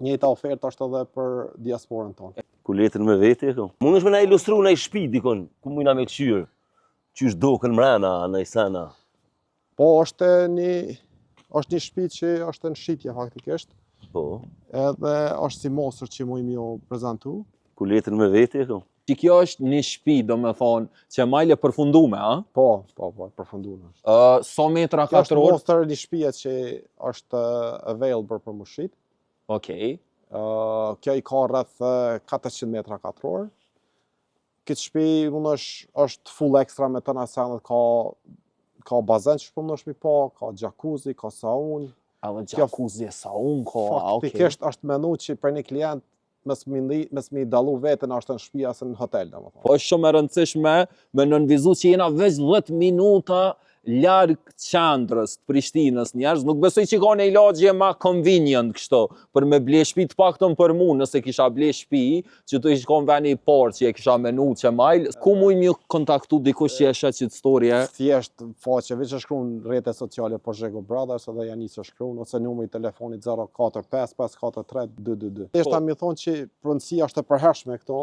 Njëjta ofertë është edhe për diasporën tonë. Ku letën me vete e kom. Mund është me na ilustru në i shpi dikon, ku mujna me këqyrë, qysh dokën mrena, në i sena. Po, është një shtëpi që është në shitje faktikisht. Po. Edhe është si mosër që mujmë jo prezentu. Ku letën me vete e kom. Që kjo është një shtëpi, do me thonë, që majle përfundume, a? Po, përfundume. So metra Kjo është katror? mosër një shtëpia që është available për më shit. Okej. Kjo i ka rreth 400 metra katror. Këtë shtëpi mund është full extra me tëna senet, ka bazen që mund është mi pa, ka jacuzzi, ka saun. Edhe jacuzzi e saun ka, faktikisht është menu që për një klient mes mi dalu vetën është në shtëpia se në hotel, domethënë. Po është shumë e rëndësishme me nënvizu që jena veç 10 minuta larg qendrës të Prishtinës njerëz, nuk besoj që ka një lagje ma convenient kështu, për me ble shtëpi të paktën për mu, nëse kisha ble shtëpi, që të ishtë kon veni i parë që e kisha menu që majl, ku mujmë ju kontaktu dikush që e shet që të storje? Thjesht faqe, veç e shkruan rrjetet sociale për Zhego Brothers edhe janë nisë shkruan, ose numri i telefonit 045 543 222. Thjesht ta mi thonë që pronësia është e përhershme këto.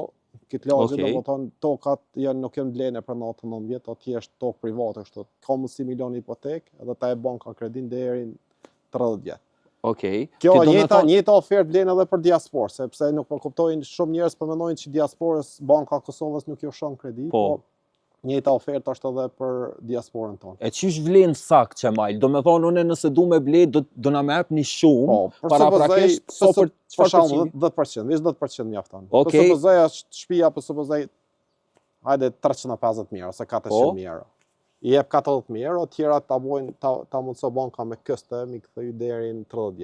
Këtë lagje, do më thonë, tokat nuk janë blene për 19 atje është tokë private, kështu. Ka mundësi milion hipotek, edhe ta e banka kredin deri në 30 vjet. Okej. Kjo njëta ofertë blen edhe për diasporë, sepse nuk po kuptojnë shumë njerëz po mendojnë që diasporës Banka e Kosovës nuk ju shon kredi, po njëta ofertë është edhe për diasporën tonë. E qysh vlen sak që majl? Do me thonë, une nëse du me ble, do na me ep një shumë, para prakisht, so për për shembull 10%, veç 10% mjafton. Okej. Për supozoj është shtëpia për supozoj hajde 350.000 ose 400.000 euro. I jep 40.000 euro, tjera ta mundso banka me këste, mi kthej deri në 30 vjet.